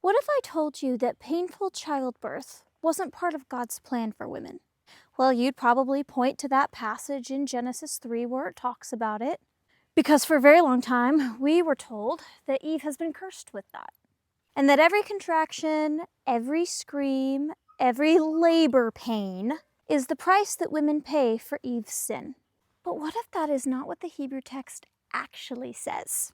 What if I told you that painful childbirth wasn't part of God's plan for women? Well, you'd probably point to that passage in Genesis 3 where it talks about it, because for a very long time we were told that Eve has been cursed with that, and that every contraction, every scream, every labor pain is the price that women pay for Eve's sin. But what if that is not what the Hebrew text actually says?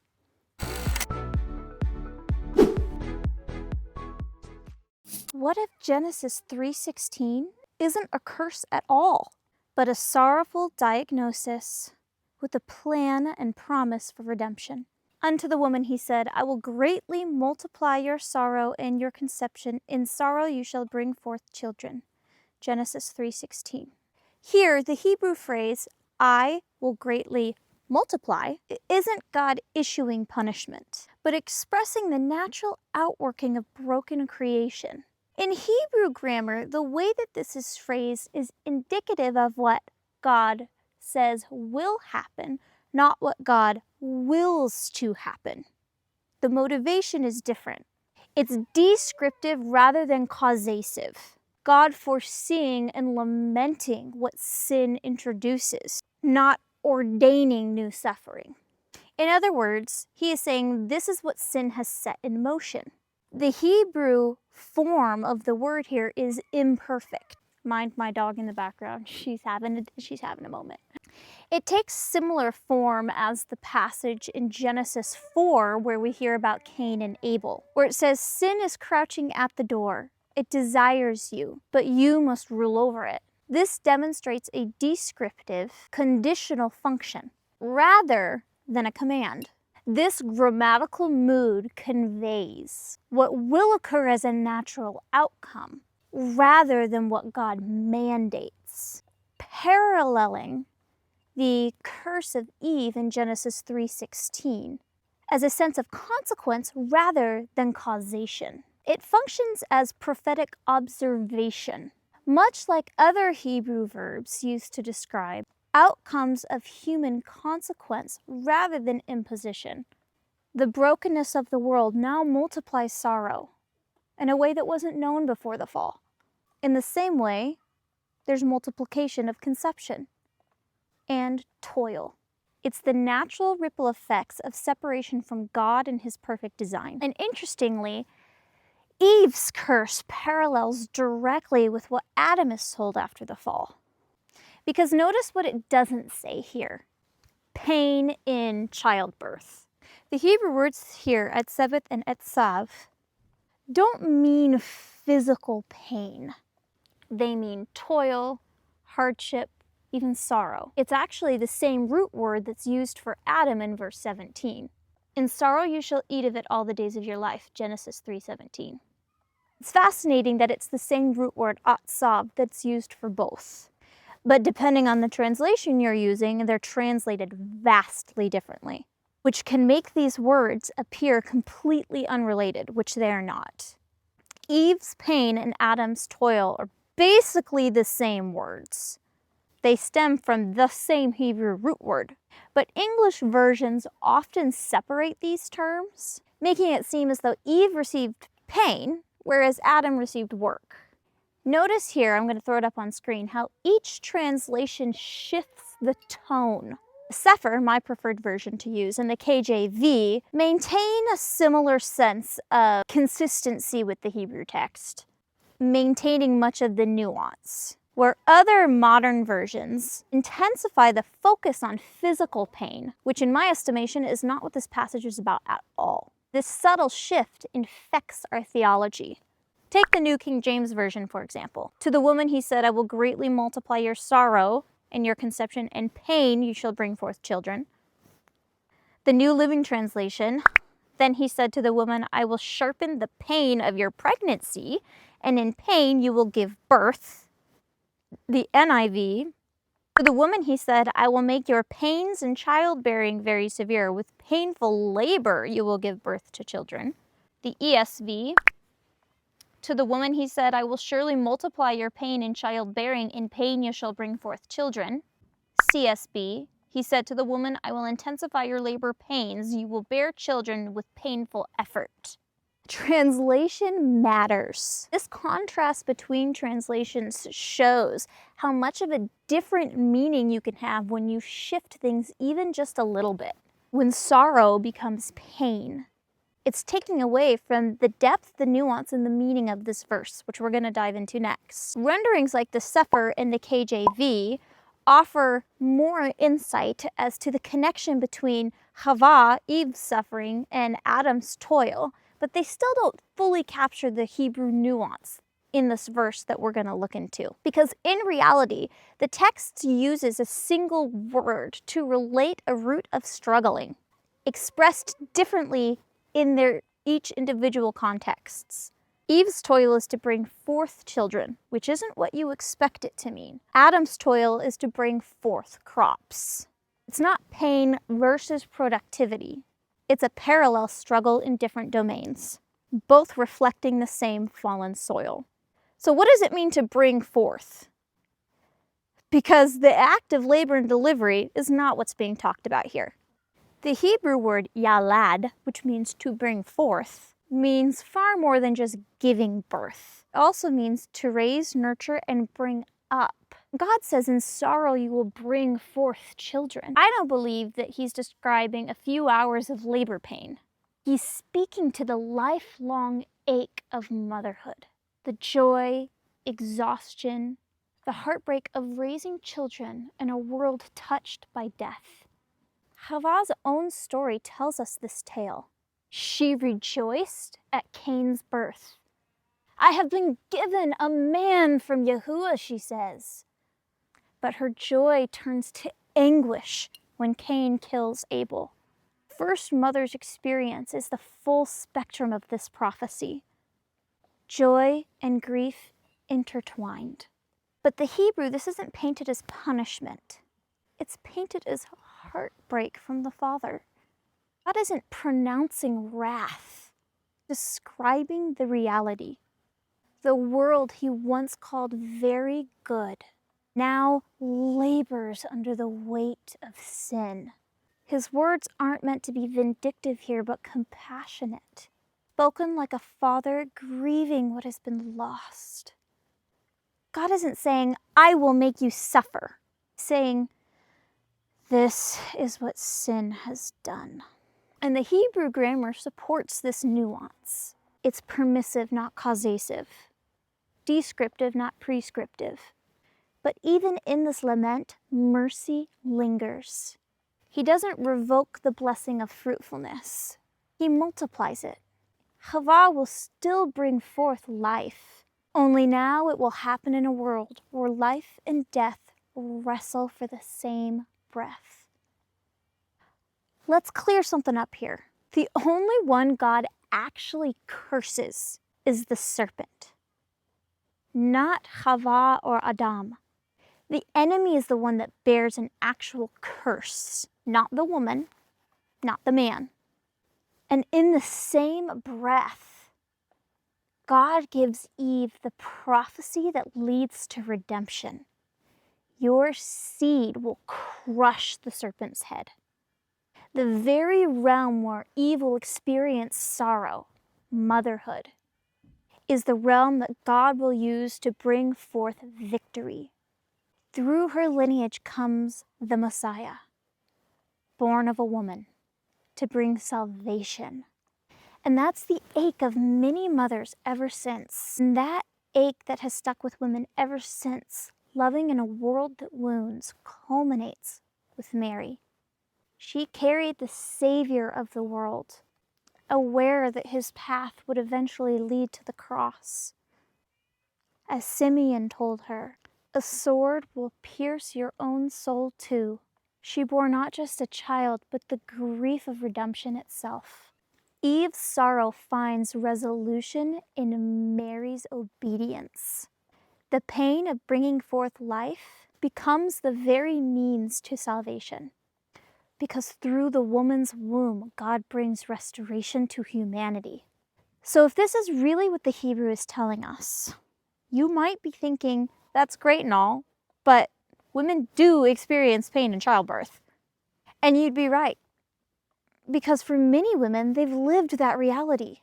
What if Genesis 3:16 isn't a curse at all, but a sorrowful diagnosis with a plan and promise for redemption? Unto the woman he said, I will greatly multiply your sorrow and your conception. In sorrow you shall bring forth children. Genesis 3:16. Here, the Hebrew phrase, I will greatly multiply, isn't God issuing punishment, but expressing the natural outworking of broken creation. In Hebrew grammar, the way that this is phrased is indicative of what God says will happen, not what God wills to happen. The motivation is different. It's descriptive rather than causative. God foreseeing and lamenting what sin introduces, not ordaining new suffering. In other words, he is saying this is what sin has set in motion. The Hebrew form of the word here is imperfect. Mind my dog in the background. She's having a moment. It takes similar form as the passage in Genesis 4 where we hear about Cain and Abel, where it says, sin is crouching at the door. It desires you, but you must rule over it. This demonstrates a descriptive, conditional function rather than a command. This grammatical mood conveys what will occur as a natural outcome rather than what God mandates, paralleling the curse of Eve in Genesis 3:16 as a sense of consequence rather than causation. It functions as prophetic observation, much like other Hebrew verbs used to describe outcomes of human consequence rather than imposition. The brokenness of the world now multiplies sorrow in a way that wasn't known before the fall. In the same way, there's multiplication of conception and toil. It's the natural ripple effects of separation from God and his perfect design. And interestingly, Eve's curse parallels directly with what Adam is told after the fall. Because notice what it doesn't say here. Pain in childbirth. The Hebrew words here, etzevet and etzav, don't mean physical pain. They mean toil, hardship, even sorrow. It's actually the same root word that's used for Adam in verse 17. In sorrow you shall eat of it all the days of your life, Genesis 3:17. It's fascinating that it's the same root word, atzav, that's used for both. But depending on the translation you're using, they're translated vastly differently, which can make these words appear completely unrelated, which they are not. Eve's pain and Adam's toil are basically the same words. They stem from the same Hebrew root word, but English versions often separate these terms, making it seem as though Eve received pain, whereas Adam received work. Notice here, I'm going to throw it up on screen, how each translation shifts the tone. Sefer, my preferred version to use, and the KJV maintain a similar sense of consistency with the Hebrew text, maintaining much of the nuance, where other modern versions intensify the focus on physical pain, which in my estimation is not what this passage is about at all. This subtle shift infects our theology. Take the New King James Version, for example. To the woman he said, I will greatly multiply your sorrow and your conception, and pain you shall bring forth children. The New Living Translation, then he said to the woman, I will sharpen the pain of your pregnancy, and in pain you will give birth. The NIV, to the woman he said, I will make your pains in childbearing very severe. With painful labor you will give birth to children. The ESV, to the woman he said, I will surely multiply your pain in childbearing. In pain you shall bring forth children. CSB, he said to the woman, I will intensify your labor pains. You will bear children with painful effort. Translation matters. This contrast between translations shows how much of a different meaning you can have when you shift things even just a little bit. When sorrow becomes pain, it's taking away from the depth, the nuance, and the meaning of this verse, which we're going to dive into next. Renderings like the Sefer and the KJV offer more insight as to the connection between Hava, Eve's suffering, and Adam's toil, but they still don't fully capture the Hebrew nuance in this verse that we're going to look into. Because in reality, the text uses a single word to relate a root of struggling, expressed differently in their each individual contexts. Eve's toil is to bring forth children, which isn't what you expect it to mean. Adam's toil is to bring forth crops. It's not pain versus productivity. It's a parallel struggle in different domains, both reflecting the same fallen soil. So what does it mean to bring forth? Because the act of labor and delivery is not what's being talked about here. The Hebrew word yalad, which means to bring forth, means far more than just giving birth. It also means to raise, nurture, and bring up. God says, in sorrow you will bring forth children. I don't believe that he's describing a few hours of labor pain. He's speaking to the lifelong ache of motherhood, the joy, exhaustion, the heartbreak of raising children in a world touched by death. Hava's own story tells us this tale. She rejoiced at Cain's birth. I have been given a man from Yahuwah, she says. But her joy turns to anguish when Cain kills Abel. First mother's experience is the full spectrum of this prophecy. Joy and grief intertwined. But the Hebrew, this isn't painted as punishment. It's painted as heartbreak from the Father. God isn't pronouncing wrath, describing the reality. The world he once called very good now labors under the weight of sin. His words aren't meant to be vindictive here, but compassionate, spoken like a father grieving what has been lost. God isn't saying, I will make you suffer. He's saying, this is what sin has done. And the Hebrew grammar supports this nuance. It's permissive, not causative. Descriptive, not prescriptive. But even in this lament, mercy lingers. He doesn't revoke the blessing of fruitfulness. He multiplies it. Hava will still bring forth life. Only now it will happen in a world where life and death wrestle for the same breath. Let's clear something up here. The only one God actually curses is the serpent, not Hava or Adam. The enemy is the one that bears an actual curse, not the woman, not the man. And in the same breath, God gives Eve the prophecy that leads to redemption. Your seed will crush the serpent's head. The very realm where Eve will experience sorrow, motherhood, is the realm that God will use to bring forth victory. Through her lineage comes the Messiah, born of a woman, to bring salvation. And that's the ache of many mothers ever since. And that ache that has stuck with women ever since, loving in a world that wounds, culminates with Mary. She carried the Savior of the world, aware that his path would eventually lead to the cross. As Simeon told her, a sword will pierce your own soul too. She bore not just a child, but the grief of redemption itself. Eve's sorrow finds resolution in Mary's obedience. The pain of bringing forth life becomes the very means to salvation. Because through the woman's womb, God brings restoration to humanity. So if this is really what the Hebrew is telling us, you might be thinking, that's great and all, but women do experience pain in childbirth. And you'd be right. Because for many women, they've lived that reality.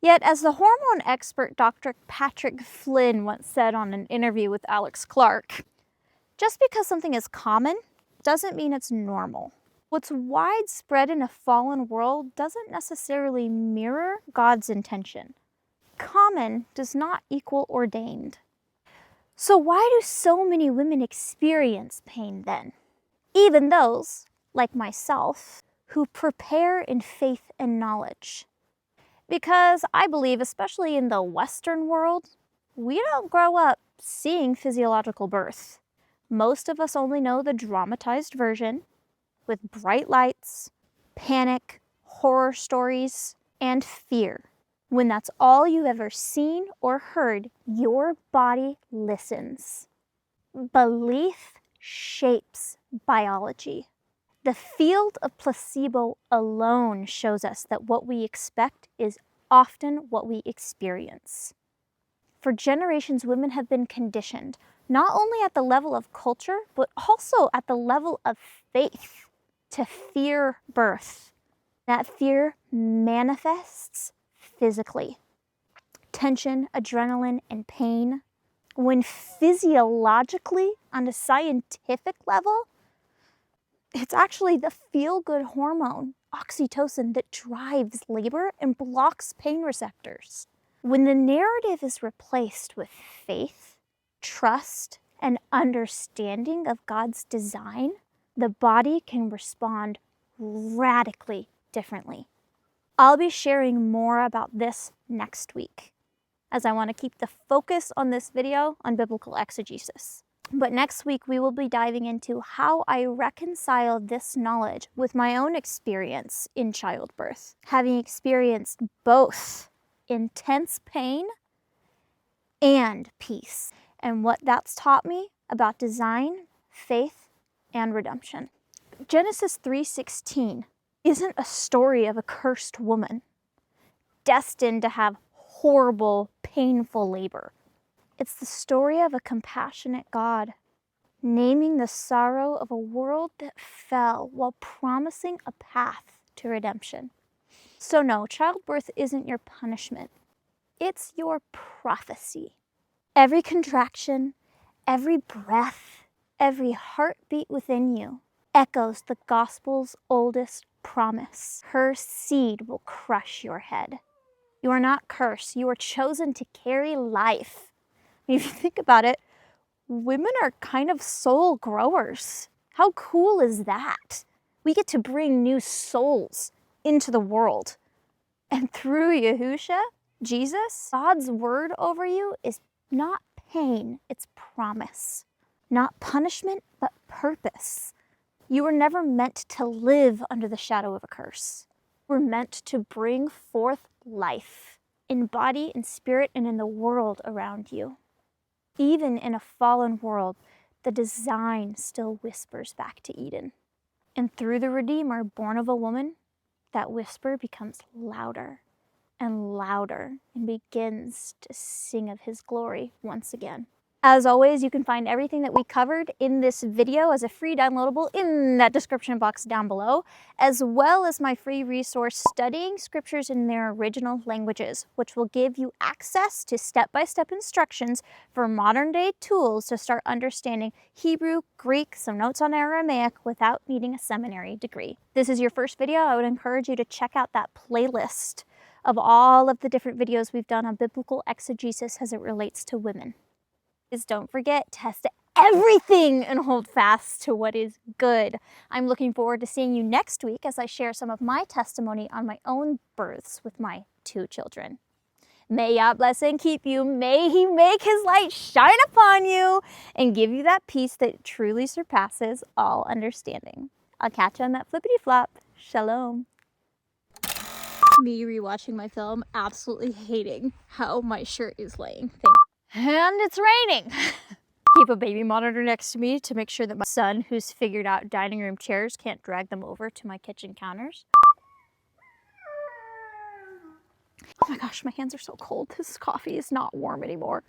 Yet, as the hormone expert Dr. Patrick Flynn once said on an interview with Alex Clark, just because something is common doesn't mean it's normal. What's widespread in a fallen world doesn't necessarily mirror God's intention. Common does not equal ordained. So why do so many women experience pain then? Even those, like myself, who prepare in faith and knowledge. Because I believe, especially in the Western world, we don't grow up seeing physiological birth. Most of us only know the dramatized version with bright lights, panic, horror stories, and fear. When that's all you've ever seen or heard, your body listens. Belief shapes biology. The field of placebo alone shows us that what we expect is often what we experience. For generations, women have been conditioned, not only at the level of culture, but also at the level of faith, to fear birth. That fear manifests physically. Tension, adrenaline, and pain. When physiologically, on a scientific level, it's actually the feel-good hormone, oxytocin, that drives labor and blocks pain receptors. When the narrative is replaced with faith, trust, and understanding of God's design, the body can respond radically differently. I'll be sharing more about this next week, as I want to keep the focus on this video on biblical exegesis. But next week, we will be diving into how I reconcile this knowledge with my own experience in childbirth, having experienced both intense pain and peace, and what that's taught me about design, faith, and redemption. Genesis 3:16 isn't a story of a cursed woman destined to have horrible, painful labor. It's the story of a compassionate God, naming the sorrow of a world that fell while promising a path to redemption. So no, childbirth isn't your punishment. It's your prophecy. Every contraction, every breath, every heartbeat within you echoes the gospel's oldest promise. Her seed will crush your head. You are not cursed. You are chosen to carry life. If you think about it, women are kind of soul growers. How cool is that? We get to bring new souls into the world. And through Yahusha, Jesus, God's word over you is not pain, it's promise. Not punishment, but purpose. You were never meant to live under the shadow of a curse. You were meant to bring forth life in body, in spirit, and in the world around you. Even in a fallen world, the design still whispers back to Eden. And through the Redeemer, born of a woman, that whisper becomes louder and louder and begins to sing of his glory once again. As always, you can find everything that we covered in this video as a free downloadable in that description box down below, as well as my free resource Studying Scriptures in Their Original Languages, which will give you access to step-by-step instructions for modern-day tools to start understanding Hebrew, Greek, some notes on Aramaic without needing a seminary degree. If this is your first video, I would encourage you to check out that playlist of all of the different videos we've done on biblical exegesis as it relates to women. Is don't forget, test everything and hold fast to what is good. I'm looking forward to seeing you next week as I share some of my testimony on my own births with my 2 children. May Yah bless and keep you. May He make His light shine upon you and give you that peace that truly surpasses all understanding. I'll catch you on that flippity flop. Shalom. Me rewatching my film, absolutely hating how my shirt is laying. And it's raining. Keep a baby monitor next to me to make sure that my son, who's figured out dining room chairs, can't drag them over to my kitchen counters. Oh my gosh, my hands are so cold. This coffee is not warm anymore.